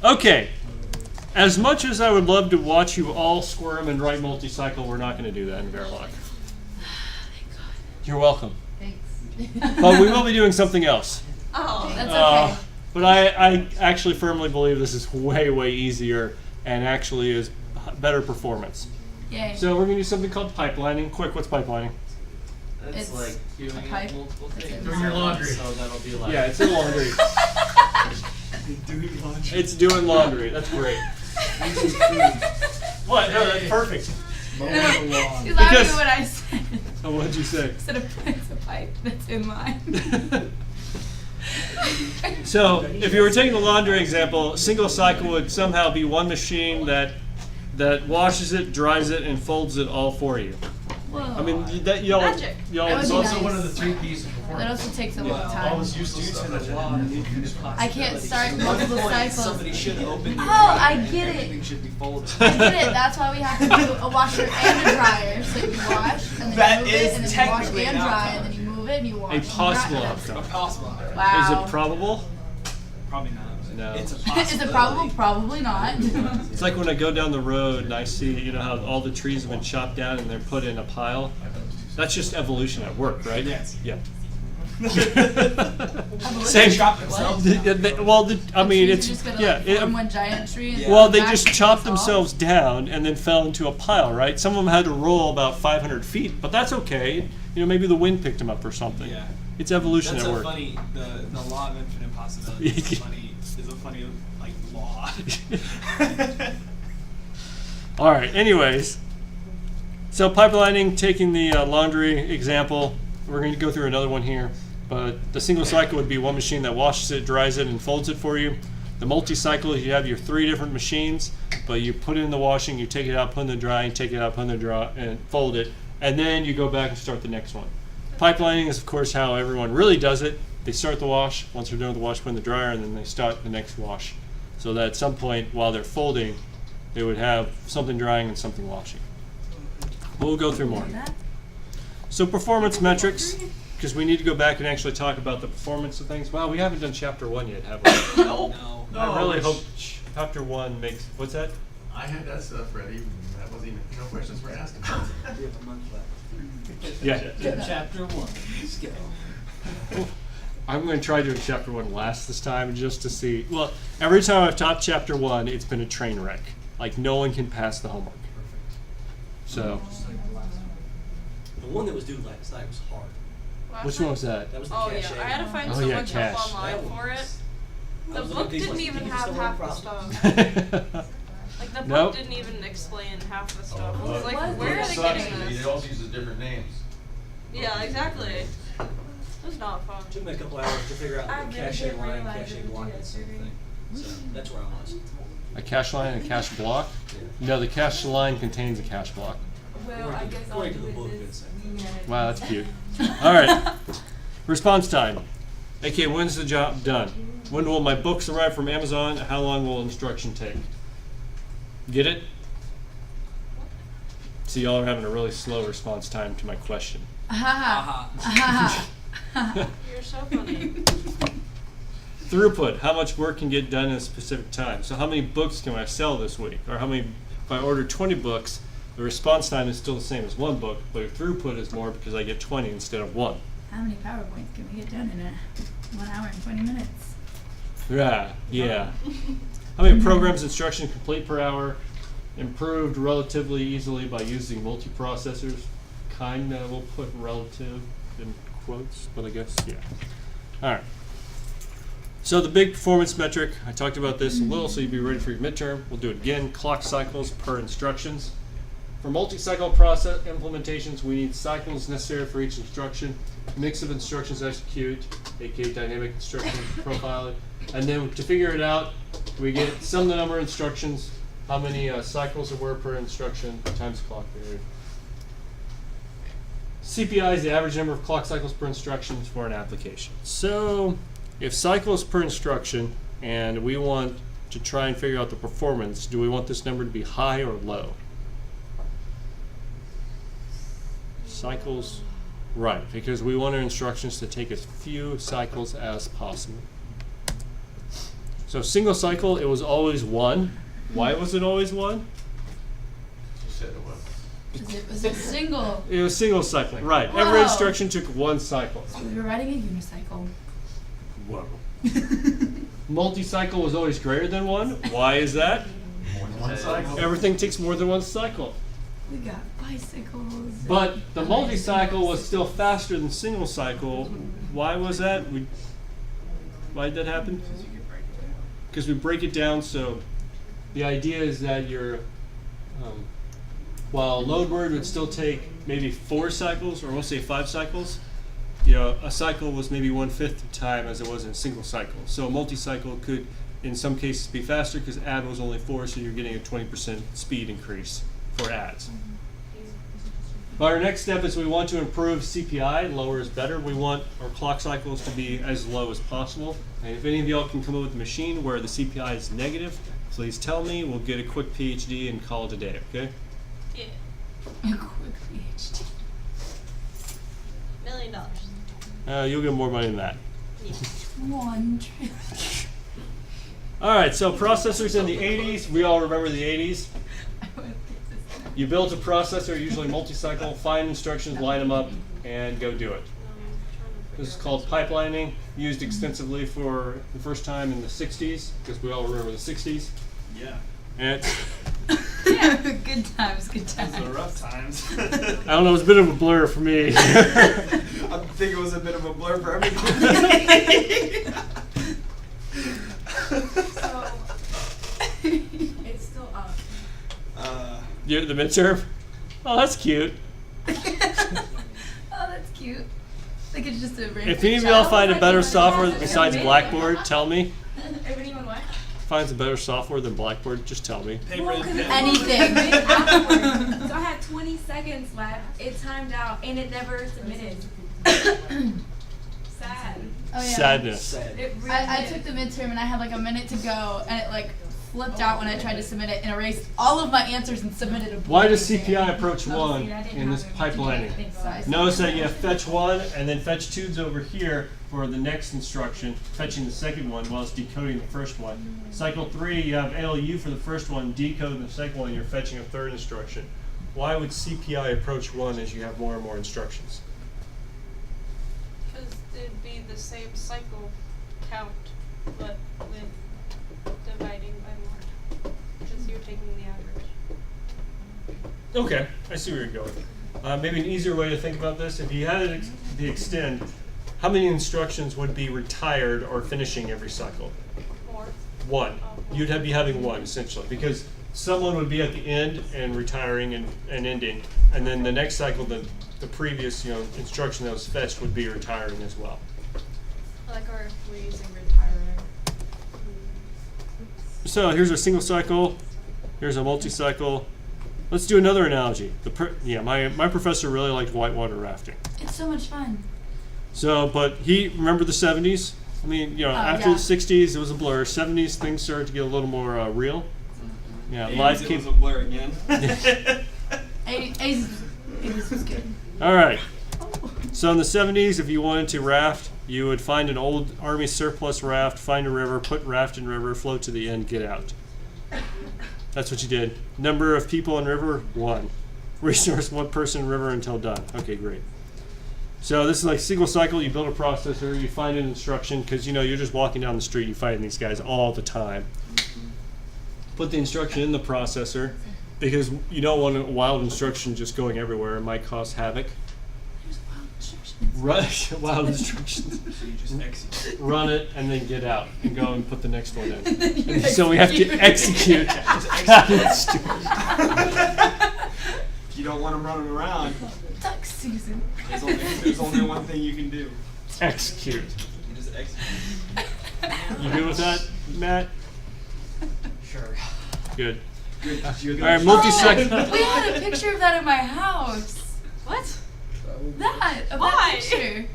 Okay. As much as I would love to watch you all squirm and write multi-cycle, we're not going to do that in Verilog. Thank God. You're welcome. Thanks. But we will be doing something else. Oh, that's okay. But I actually firmly believe this is way, way easier and actually is better performance. Yay. So we're going to do something called pipelining. Quick, what's pipelining? It's like doing pipe. multiple It's things. doing your laundry. So that'll be like. Yeah, it's in laundry. Doing laundry. It's doing laundry. That's great. What? No, that's perfect. Mowing the lawn. He's laughing Because- at what I said. Oh, what'd you say? Instead of it's a pipe that's in line. So, if you were taking the laundry example, a single cycle would somehow be one machine that washes it, dries it, and folds it all for you. Whoa. I mean, that y'all. Magic. Y'all. That would It's be also nice. one of the 3 P's of That performance. also takes a long All time. this useless stuff. Due to the law and infinite I can't possibilities. start multiple cycles. Somebody should open the Oh, dryer I and get it. everything should be folded. I get it. That's why we have to do a washer and a dryer. So you wash and then That you move is it, and then you wash technically and an dry, outcome. and then you move it and you wash. A and possible dry. outcome. Possible. Wow. Is it probable? Probably not. No. It's a possibility. Is it probable? Probably not. It's like when I go down the road and I see, you know, how all the trees have been chopped down and they're put in a pile. That's just evolution at work, right? Yes. Yeah. Evolution. Same. Chop themselves down. Well, I mean, Trees it's are just gonna, yeah. like, form one giant tree. And Yeah. Well, they back just and chopped fall. themselves down and then fell into a pile, right? Some of them had to roll about 500 feet, but that's okay. You know, maybe the wind picked them up or something. Yeah. It's evolution That's at a work. funny. The law of infinite possibilities is funny. Is a funny like law. All right. Anyways, so pipelining, taking the laundry example, we're going to go through another one here. But the single cycle would be one machine that washes it, dries it, and folds it for you. The multi-cycle is you have your 3 different machines, but you put it in the washing, you take it out, put it in the drying, take it out, put it in the dry, and fold it, and then you go back and start the next one. Pipelining is, of course, how everyone really does it. They start the wash. Once they're done with the wash, put it in the dryer, and then they start the next wash. So that at some point, while they're folding, they would have something drying and something washing. We'll go through more. So performance metrics, because we need to go back and actually talk about the performance of things. Wow, we haven't done chapter 1 yet, have we? No. I really hope chapter 1 makes, what's that? I had that stuff ready. That wasn't even, no questions were asked about it. We have a month left. Yeah. Chapter 1. Let's go. I'm going to try doing chapter 1 last this time just to see. Well, every time I've taught chapter 1, it's been a train wreck. Like, no one can pass the homework. So, Just like the last one. The one that was due last night was hard. which one was that? That was the Oh cache. yeah, I had to find Oh, so yeah, much cache. help online That one for it. was- I The was looking book at these didn't ones, even you have still half have the problems. stuff. Like the book Nope. didn't even explain half the stuff. I Oh, was like, what? where are they getting It this? all uses different names. Yeah, exactly. It was not fun. Took me a couple hours to figure out I the really cache didn't line, realize cache it would block, do and that same surgery. thing. So that's where I was. A cache line and a cache block? No, the cache line contains a cache block. Well, I guess I'll According to do the it book, this it's- weekend. Wow, that's cute. All right. Response time. Okay, when's the job done? When will my books arrive from Amazon? How long will instruction take? Get it? See, y'all are having a really slow response time to my question. You're so funny. Throughput. How much work can get done in a specific time? So how many books can I sell this week? Or how many, if I order 20 books, the response time is still the same as 1 book, but the throughput is more because I get 20 instead of 1. How many PowerPoints can we get done in 1 hour and 20 minutes? Yeah. How many programs instruction complete per hour? Improved relatively easily by using multiprocessors. Kinda, we'll put relative in quotes, but I guess, yeah. All right. So the big performance metric, I talked about this a little, so you'd be ready for your midterm. We'll do it again, clock cycles per instructions. For multi-cycle process implementations, we need cycles necessary for each instruction, mix of instructions execute, aka dynamic instruction profiling, and then to figure it out, we get sum of the number of instructions, how many cycles there were per instruction, times clock period. CPI is the average number of clock cycles per instruction for an application. So, if cycles per instruction, and we want to try and figure out the performance, do we want this number to be high or low? Cycles, right, because we want our instructions to take as few cycles as possible. So single cycle, it was always 1. Why was it always 1? You said it was. Because it was a single. It was single cycle, right. Every Wow. instruction took 1 cycle. So we were riding a unicycle. Whoa. Multi-cycle was always greater than 1. Why is that? More than one cycle. Everything takes more than 1 cycle. We got bicycles. But the multi-cycle was still faster than single cycle. Why was that? Why did that happen? Because we break it down, so the idea is that your while load word would still take maybe 4 cycles, or we'll say 5 cycles, a cycle was maybe 1/5 the time as it was in a single cycle. So a multi-cycle could, in some cases, be faster because add was only 4, so you're getting a 20% speed increase for adds. But our next step is we want to improve CPI. Lower is better. We want our clock cycles to be as low as possible. And if any of y'all can come up with a machine where the CPI is negative, please tell me. We'll get a quick PhD and call it a day, okay? Yeah. A quick PhD. $1 million. You'll get more money than that. Yeah. 1 trillion. All right, so processors in the 80s. We all remember the 80s. You built a processor, usually multi-cycle, find instructions, line them up, and go do it. This is called pipelining, used extensively for the first time in the 60s, because we all remember the 60s. Yeah. And Yeah, good times, good Those were times. rough times. I don't know, it was a bit of a blur for me. I think it was a bit of a blur for everybody. So, it's still up. The midterm? Oh, that's cute. Oh, that's cute. Like it's just a random If any of y'all find a better software besides Amazing. Blackboard, tell me. If anyone what? Finds a better software than Blackboard, just tell me. Paper and pen. Anything. So I had 20 seconds left. It timed out and it never submitted. Sad. Oh, yeah. Sadness. Sad. It really I did. took the midterm and I had like a minute to go and it like flipped out when I tried to submit it and erased all of my answers and submitted a Why does blank CPI exam. approach Oh, 1 see, I didn't in have this it. pipelining? So I Notice that you have fetch 1 and then fetch 2's over here for the next instruction, fetching the second one while it's decoding the first one. Cycle 3, you have ALU for the first one, decode the second one, and you're fetching a third instruction. Why would CPI approach 1 as you have more and more instructions? Because it'd be the same cycle count, but with dividing by more. Because you're taking the average. Okay, I see where you're going. Maybe an easier way to think about this, if you had it the extend, how many instructions would be retired or finishing every cycle? More. 1. You'd be having 1 essentially, because someone would be at the end and retiring and ending, and then the next cycle, the previous instruction that was fetched would be retiring as well. Like, or if we're using retiring. So here's a single cycle, here's a multi-cycle. Let's do another analogy. My professor really liked whitewater rafting. It's so much fun. So, but remember the 70s? I mean, after yeah. the 60s, it was a blur. 70s, things started to get a little more real. Yeah, live It came. was a blur again. 80s was good. All right. So in the 70s, if you wanted to raft, you would find an old Army surplus raft, find a river, put raft in river, float to the end, get out. That's what you did. Number of people in river, 1. Resource, 1 person in river until done. Okay, great. So this is like single cycle. You build a processor, you find an instruction, because you're just walking down the street, you find these guys all the time. Put the instruction in the processor, because you don't want a wild instruction just going everywhere. It might cause havoc. There's wild instructions. Run wild instructions. So you just execute. Run it and then get out and go and put the next one in. You And so we have to execute. If you don't want them running around, Duck season. there's only one thing you can do. Execute. You just execute. You good with that, Matt? Sure. Good. Good. You're All right, multi-cycle. Oh, we had a picture of that in my house. What? That of Why? that picture.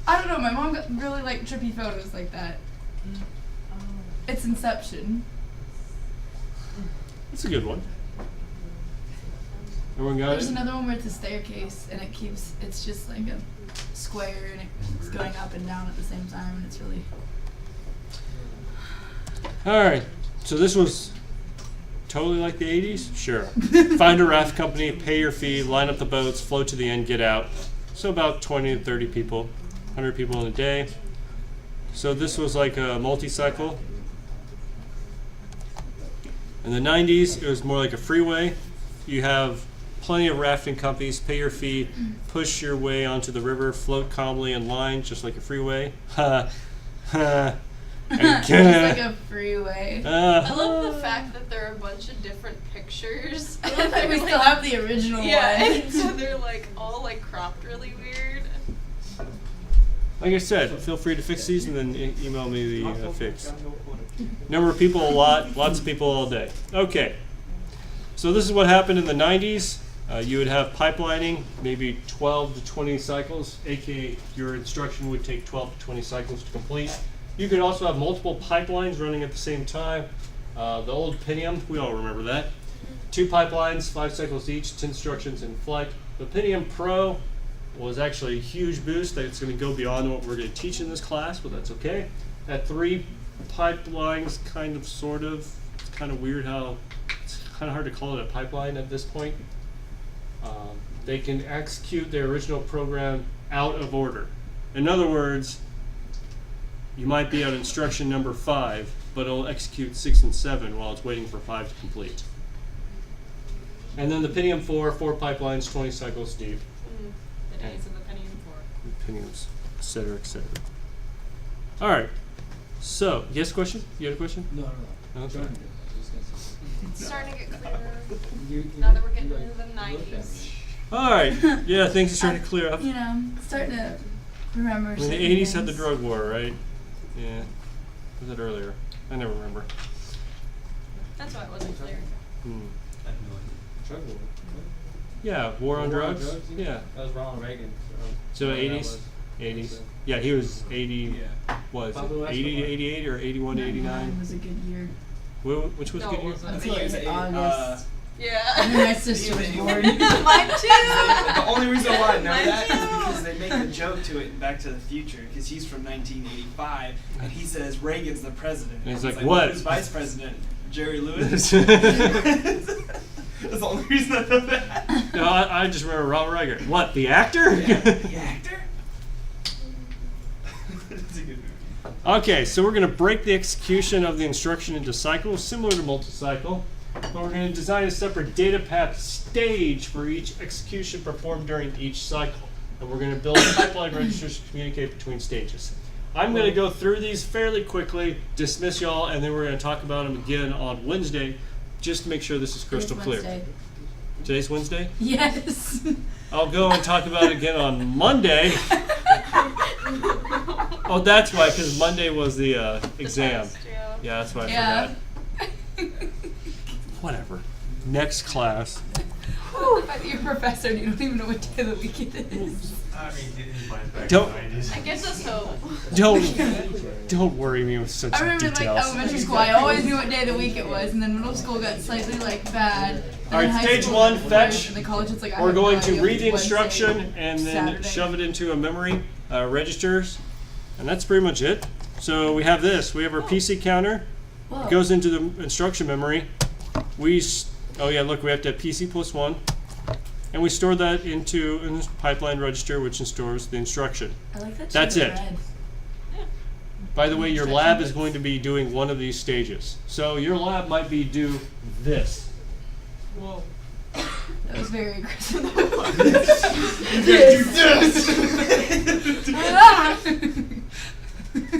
I don't know. My mom got really like trippy photos like that. It's Inception. That's a good one. Everyone got There's it? another one where it's a staircase and it's just like a square and it's going up and down at the same time and it's really. All right, so this was totally like the 80s? Sure. Find a raft company, pay your fee, line up the boats, float to the end, get out. So about 20 to 30 people, 100 people in a day. So this was like a multi-cycle. In the 90s, it was more like a freeway. You have plenty of rafting companies, pay your fee, push your way onto the river, float calmly in line, just like a freeway. Ha, ha. Just like a freeway. I love the fact that there are a bunch of different pictures. I love that we still have the original Yeah, one. and so they're like all like cropped really weird. Like I said, feel free to fix these and then email me the fix. Number of people, a lot. Lots of people all day. Okay. So this is what happened in the 90s. You would have pipelining, maybe 12 to 20 cycles, aka your instruction would take 12 to 20 cycles to complete. You could also have multiple pipelines running at the same time. The old Pinium, we all remember that. 2 pipelines, 5 cycles each, 10 instructions in flight. The Pinium Pro was actually a huge boost. That's going to go beyond what we're going to teach in this class, but that's okay. At 3 pipelines, kind of, sort of. It's kind of weird how it's kind of hard to call it a pipeline at this point. They can execute their original program out of order. In other words, you might be on instruction number 5, but it'll execute 6 and 7 while it's waiting for 5 to complete. And then the Pinium 4, 4 pipelines, 20 cycles deep. The days of the Pentium 4. Piniums, et cetera, et cetera. All right. So, yes, question? You had a question? No. Okay. Jordan did. I was just gonna say. It's starting to get clearer You now that we're getting you into the looked at 90s. me. All right. Yeah, things are starting to clear up. You know, starting to remember. I mean, the certain 80s had the things. drug war, right? Yeah. Was it earlier? I never remember. That's why it wasn't clear. Drug war. Yeah, war on War on drugs? drugs, Yeah. That was Ronald Reagan. So whatever that 80s? was. 80s. Yeah, he was 80, Yeah. was Pablo it 80 to Escobar. 88 or 81 to 89? 99 was a good year. Which was No, good it year? wasn't. I Until think it was it was August. Yeah. And my sister was born. Mine too. The only reason why I know Mine that too. is because they make a joke to it in Back to the Future, because he's from 1985, and he says Reagan's the president. And he's He's like, what? Who's vice president? Jerry Lewis? That's the only reason I know that. No, I just remember Ronald Reagan. What, the actor? The actor? It's a good movie. Okay, so we're going to break the execution of the instruction into cycles, similar to multi-cycle, but we're going to design a separate data path stage for each execution performed during each cycle. And we're going to build pipeline registers to communicate between stages. I'm going to go through these fairly quickly, dismiss y'all, and then we're going to talk about them again on Wednesday, just to make sure this is crystal clear. Wednesday. Today's Wednesday? Yes. I'll go and talk about it again on Monday. Oh, that's why, because Monday was the exam. Test, yeah. Yeah, that's why I Yeah. forgot. Whatever. Next class. Your professor, and you don't even know what day of the week it is. I mean, his mind's back Don't- in the 90s. That gives us hope. Don't worry me with such I remember like details. elementary school, I always knew what day of the week it was, and then middle school got slightly like bad. And All right, then high stage school, one, it was fetch. worse, and then college, it's like, I We're have no going to idea read the Wednesday, instruction and then Saturday. shove it into a memory registers, and that's pretty much it. So we have this. We have our PC counter. Whoa. It goes into the instruction memory. Oh yeah, look, we have to have PC plus 1. And we store that into a pipeline register, which stores the instruction. I like that. That's shade it. of red. By the way, your lab is going to be doing one of these stages. So your lab might be do this. Whoa. That was very aggressive.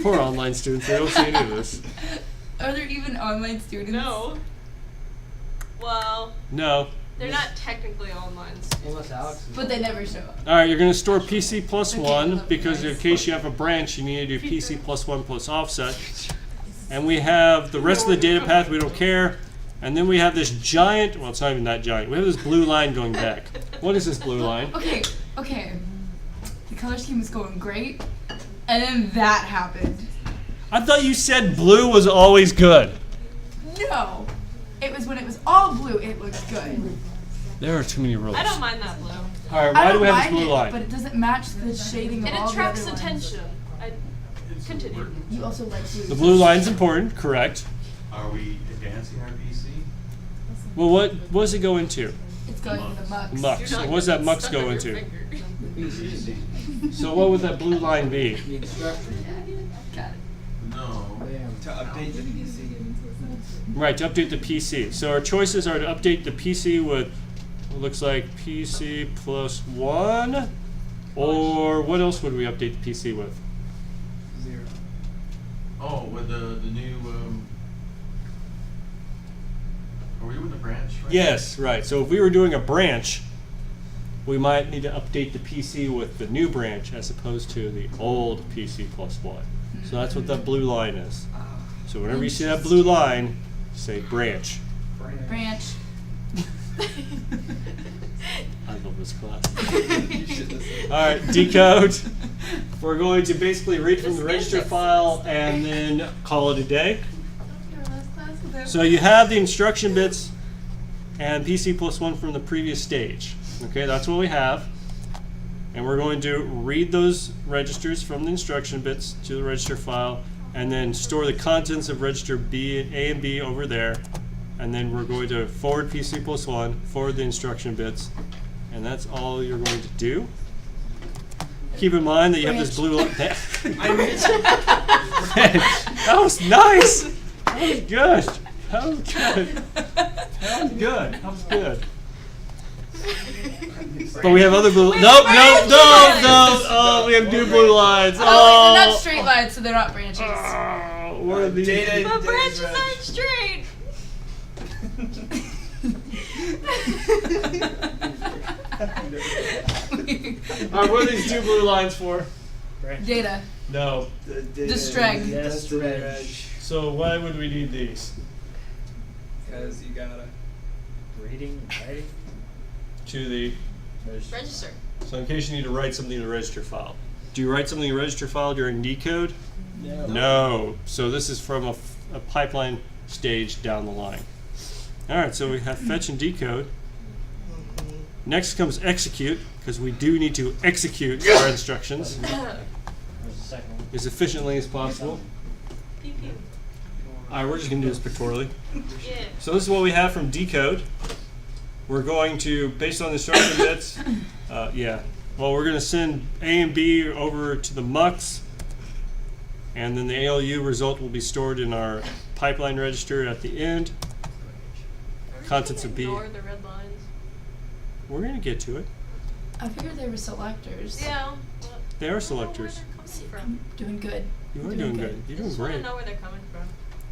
Poor online students, they don't see any of this. Are there even online students? No. Well, No. they're not technically online students. Unless Alex is But they never show up. All right, you're going to store PC plus Okay, 1 look, because in nice. case you have a branch, you need to do PC plus 1 plus offset. And we have the rest of the data path, we don't care. And then we have this giant, well, it's not even that giant. We have this blue line going back. What is this blue line? Okay, okay. The color scheme was going great, and then that happened. I thought you said blue was always good. No. It was when it was all blue, it looked good. There are too many rules. I don't mind that blue. All right, I why don't do we have this mind blue it, line? but it doesn't match the shading of It all attracts the other ones. attention. I continue. You also like blue. The blue line's important, correct. Are we advancing our PC? Well, what does it go into? It's going in the mux. Mux. So what does that mux go into? So what would that blue line be? The instruction. Got it. No. To update the PC. Right, to update the PC. So our choices are to update the PC with what looks like PC plus 1, or what else would we update the PC with? 0. Oh, with the new, are we doing the branch? Right? Yes, right. So if we were doing a branch, we might need to update the PC with the new branch as opposed to the old PC plus 1. So that's what that blue line is. So whenever you see that blue line, say branch. Branch. I love this class. Alright, decode. We're going to basically read from the register file and then call it a day. So you have the instruction bits and PC plus 1 from the previous stage. Okay, that's what we have. And we're going to read those registers from the instruction bits to the register file and then store the contents of register A and B over there. And then we're going to forward PC plus 1, forward the instruction bits, and that's all you're going to do. Keep in mind that you have this blue line. That was nice! That was good! That was good! That was good! That was good! But we have other blue. Nope! Oh, we have new blue lines. Oh, wait, they're not straight lines, so they're not branches. Oh, what are these? Data. But branches aren't straight. Alright, what are these two blue lines for? Data. No. Distract. Yes, reg. So why would we need these? Because you gotta. Reading and writing. To the. Register. So in case you need to write something in the register file. Do you write something in the register file during decode? No. No. So this is from a pipeline stage down the line. Alright, so we have fetch and decode. Next comes execute, because we do need to execute our instructions There's the second one. as efficiently as possible. Pew pew. Alright, we're just going to do this pictorially. Yeah. So this is what we have from decode. We're going to, based on the instruction bits, we're going to send A and B over to the mux, and then the ALU result will be stored in our pipeline register at the end. Contents of B. Ignore the red lines. We're going to get to it. I figured they were selectors. Yeah. Well, They I are don't know where selectors. they're coming from. I'm doing good. You are Doing doing good. good. You're I doing just want to great. know where they're coming from.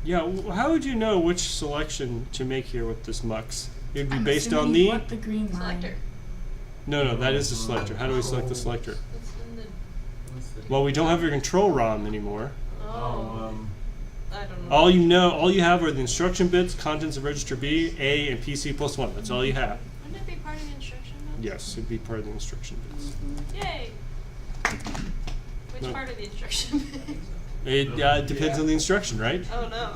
Yeah, how would you know which selection to make here with this mux? It would be I'm based on assuming the... what the green line. Selector. No, that is the selector. How do we select the selector? It's in the. Well, we don't have a control ROM anymore. Oh. I don't know. All you have are the instruction bits, contents of register B, A, and PC plus 1. That's all you have. Wouldn't it be part of the instruction notes? Yes, it'd be part of the instruction bits. Yay. Which No. part of the instruction? It depends on the instruction, right? Oh no.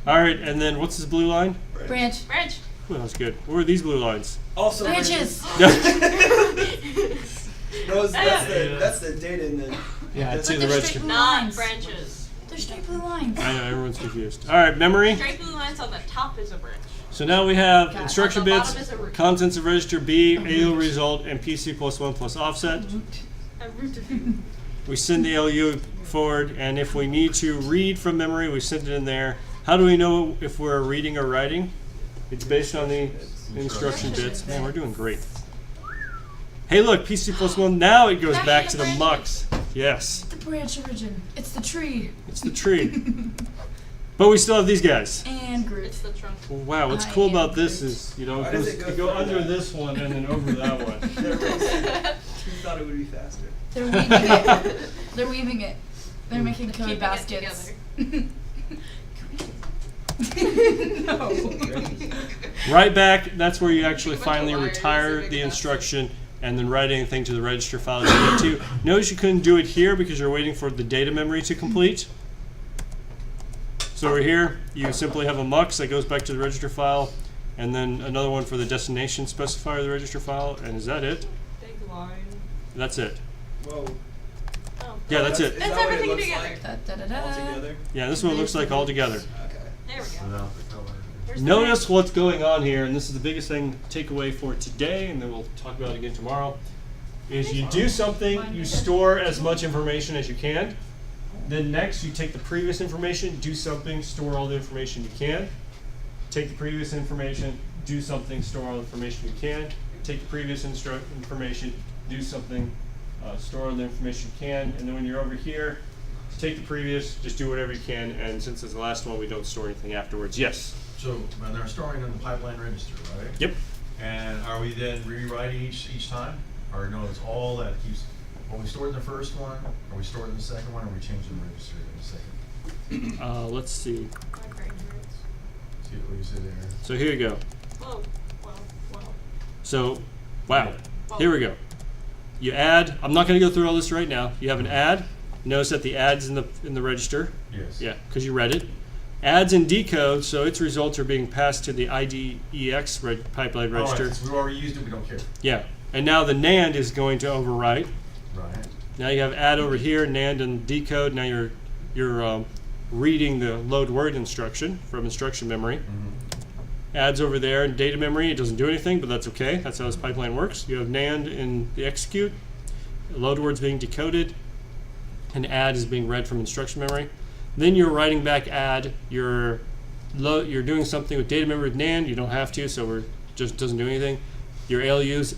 All right, and then what's this blue line? Branch. Branch. Ooh, that was good. What are these blue lines? Also Branches. That's the data in the. Yeah, that's to the they're register. straight Not lines. branches. They're straight blue lines. I know, everyone's confused. All right, memory. Straight blue lines on the top is a branch. So now we have Got it. instruction On the bits, bottom is a root. contents of register B, ALU result, and PC plus 1 plus offset. A root of you. We send the ALU forward, and if we need to read from memory, we send it in there. How do we know if we're reading or writing? It's based on the instruction bits. Man, we're doing great. Hey, look, PC plus 1. Now it goes back to the mux. Yes, The branch origin. It's the tree. it's the tree. But we still have these guys. And Groot. It's the trunk. Wow, what's I cool am about this Groot. is, you know, Why it does goes, it go you go further? under this one and then over that one. You thought it would be faster. They're weaving it. They're weaving it. They're making Keeping code it baskets. No. Right back, that's where you actually Bunch of finally wires retire and the make instruction and then write anything to the register file you need to. Notice you couldn't do it here because you're waiting for the data memory to complete. So over here, you simply have a mux that goes back to the register file, and then another one for the destination specifier of the register file, and is that it? Big line. That's it. Whoa. Oh. Yeah, that's it. Is That's that what it everything looks together. like Da, da, da, da. all together? Yeah, this is what it looks like all together. Okay. There we go. Without the color. Here's the Notice next- what's going on here, and this is the biggest thing takeaway for today, and then we'll talk about it again tomorrow. Is you do something, you store as much information as you can. Then next, you take the previous information, do something, store all the information you can. Take the previous information, do something, store all the information you can. Take the previous information, do something, store all the information you can. And then when you're over here, take the previous, just do whatever you can. And since it's the last one, we don't store anything afterwards. Yes? So, when they're storing in the pipeline register, right? Yep. And are we then rewriting each time? Or no, it's all that keeps, when we stored the first one, are we storing the second one, or are we changing the register in the second? Let's see. My brain hurts. See what we say there. So here you go. Whoa, whoa, whoa. So, wow. Here we go. You add. I'm not going to go through all this right now. You have an add. Notice that the add's in the register. Yes. Yeah, because you read it. Adds and decode, so its results are being passed to the IDEX pipeline register. All right, since we already used it, we don't care. Yeah, and now the NAND is going to overwrite. Right. Now you have add over here, NAND and decode. Now you're reading the load word instruction from instruction memory. Mm-hmm. Adds over there in data memory. It doesn't do anything, but that's okay. That's how this pipeline works. You have NAND in the execute. Load word's being decoded, and add is being read from instruction memory. Then you're writing back add. You're doing something with data memory with NAND. You don't have to, so it just doesn't do anything. Your ALUs,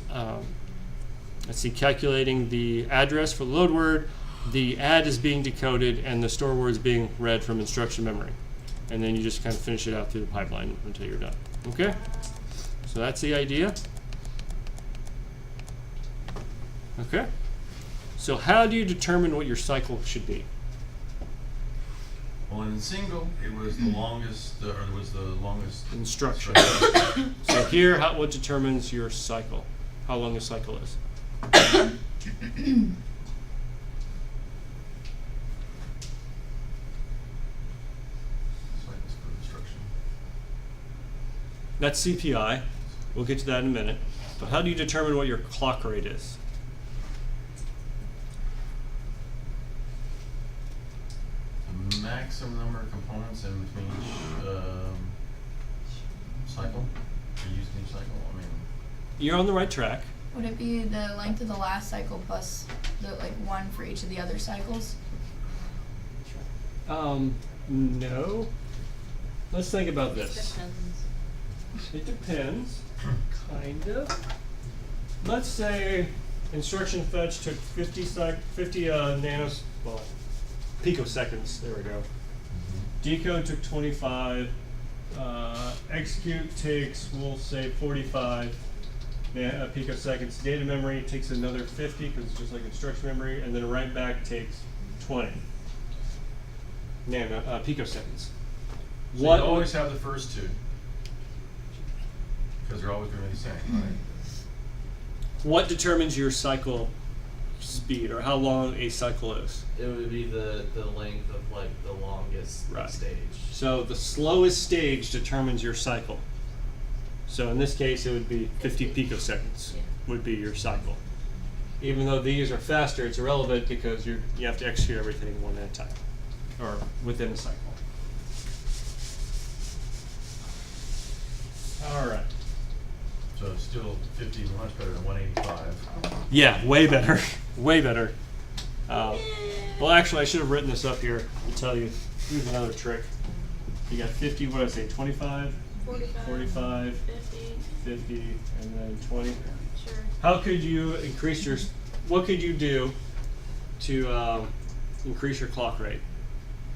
let's see, calculating the address for the load word. The add is being decoded, and the store word is being read from instruction memory. And then you just kind of finish it out through the pipeline until you're done. Okay? So that's the idea. Okay? So how do you determine what your cycle should be? Well, in single, it was the longest, or it was the longest Instruction. So here, what determines your cycle? How long a cycle is? Cycles per instruction. That's CPI. We'll get to that in a minute. But how do you determine what your clock rate is? The maximum number of components in between each cycle, or used in each cycle. I mean, You're on the right track. Would it be the length of the last cycle plus the one for each of the other cycles? No. Let's think about this. Depends. It depends, kind of. Let's say instruction fetch took 50 nanos, well, picoseconds. There we go. Decode took 25. Execute takes, we'll say, 45 picoseconds. Data memory takes another 50 because it's just like instruction memory, and then write back takes 20 picoseconds. so you always have the first two, because they're always going to be the same, right? What determines your cycle speed, or how long a cycle is? It would be the length of like the longest Right. stage. So the slowest stage determines your cycle. So in this case, it would be 50 picoseconds would be your cycle. Even though these are faster, it's irrelevant because you have to execute everything one at a time, or within a cycle. All right. So it's still 50 is much better than 185. Yeah, way better, way better. Well, actually, I should have written this up here to tell you. Here's another trick. You got 50. What did I say? 25, 45, 50, and then 20. Sure. How could you increase your? What could you do to increase your clock rate,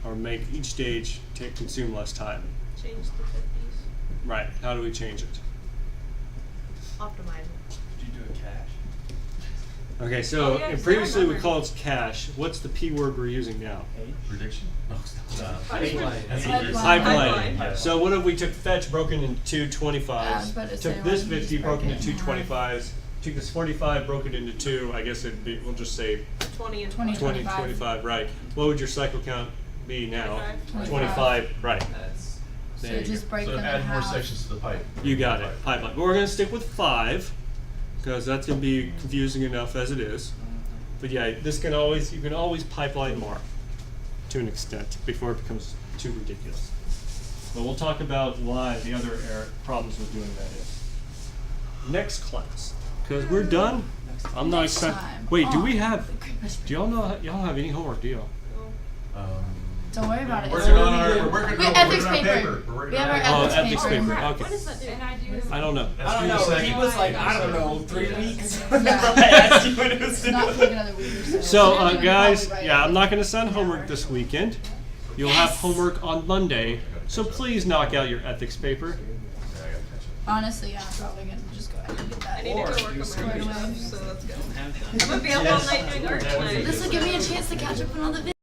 or make each stage consume less time? Change the 50s. Right. How do we change it? Optimize it. Did you do a cache? Okay, so Oh, yeah, 'cause I previously we remember. called it cache. What's the P word we're using now? Prediction? No, it's not. Pipeline. That's Pipeline. Pipeline. Pipeline. So what if we took fetch broken into two 25s? I was about to say, Took this why don't you 50 just broken break into it two in half? 25s. Took this 45 broken into two. I guess it'd be. We'll just say 20 and 20. 20, 25. 25. Right. What would your cycle count be now? 25. 25. Right. That's There So you just break So them in add more half. sections to the pipe. You got it. Pipeline. But we're going to stick with 5 because that's going to be confusing enough as it is. But yeah, you can always pipeline more to an extent before it becomes too ridiculous. But we'll talk about why the other problems with doing that is. Next class. Because we're done. I'm not Next excited. time. Wait, do we Oh, have, goodness. do y'all know, y'all have any homework, do y'all? Don't worry about it. Working on our, we're working, We no, have we're ethics working on paper. paper. We're working We have on our paper. Oh, ethics ethics paper. paper, okay. What does that do? And I do. I don't know. Let's I do don't the know. second. He was like, I don't know, 3 weeks. Yeah. I asked you what it was It's to not do. take another week or so. So, We're gonna guys, probably write yeah, it. I'm not going to send homework this weekend. You'll have homework on Monday, so please knock out your ethics paper. Yeah, I gotta catch up. Honestly, yeah, I'm probably gonna just go ahead and get that. I need to go Or work do on my some art reading. stuff, so let's go. Don't have I'm gonna be up all night doing art tonight. This will give me a chance to catch up on all the videos.